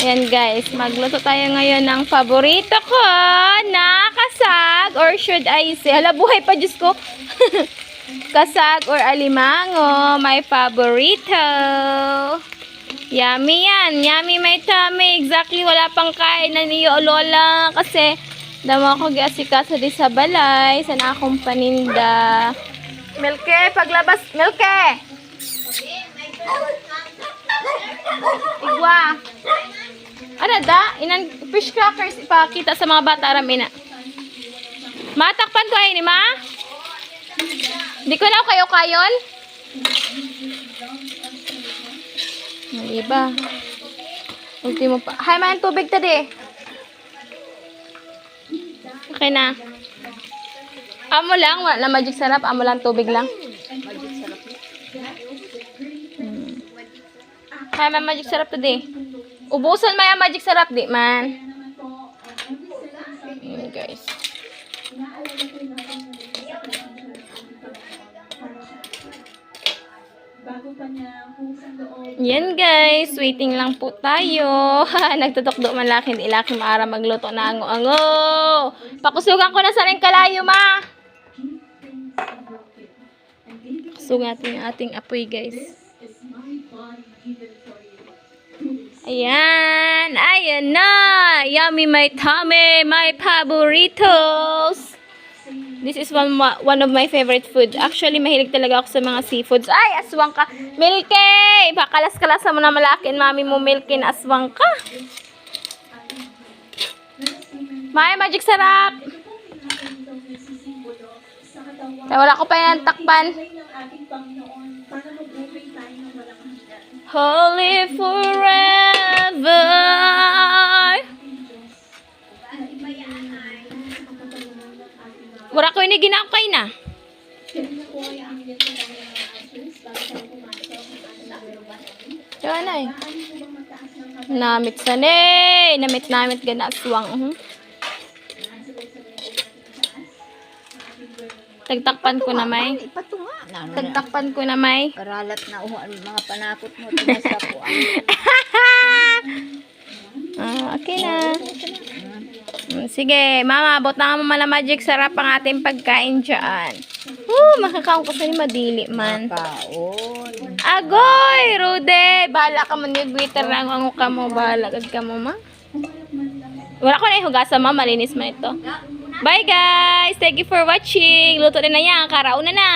Ayan guys, magluto tayo ngayon ng paborito ko na kasag, or should I say, hala buhay pa Diyos ko. Kasag or alimango, my paborito. Yummy yan, yummy my tummy. Exactly, wala pang kain na niyo lola kasi damo ako giasikaso di sa balay, sana akong paninda. Milke, paglabas, Milke! Igwa. Ano da? Inan fish crackers ipakita sa mga bata ramin na. Matakpan ko ay ni ma? Di ko na kayo kayon? Iba. Ultimo pa. Hay man tubig tadi. Okay na. Amo lang, wala na magic sarap, amo lang tubig lang. Magic sarap. Hay man magic sarap tadi. Ubusan may magic sarap di man. Guys. Yan guys, waiting lang po tayo. Nagtutok-do man laki, hindi laki maara magluto na ango-ango. Pakusugan ko na sa ring kalayo ma. Pakusugan natin yung ating apoy guys. Ayan, ayan na. Yummy my tummy, my favoritos. This is one of my favorite food. Actually, mahilig talaga ako sa mga seafoods. Ay, aswang ka. Milky! Pakalas-kalas mo na malakin, mami mo, Milky, na aswang ka. May magic sarap. Kaya wala ko pa yan takpan. Holy forever. Wala ko ini ginakay na. Diyan na eh. Namit sanay. Namit gana aswang. Tagtakpan ko na may. Tagtakpan ko na may. Karalat na mga panakot mo. Tinasapuan. Okay na. Sige, mama, abot na mo mala magic sarap ang ating pagkain dyan. Makakaon ko sa ni madili man. Kaon. Agoy, Rude! Bahala ka man yung glitter lang ang ka mo. Bahala ka mo, ma. Wala ko na ihugasan, ma. Malinis man ito. Bye, guys! Thank you for watching. Luto na yan. Karaon na na.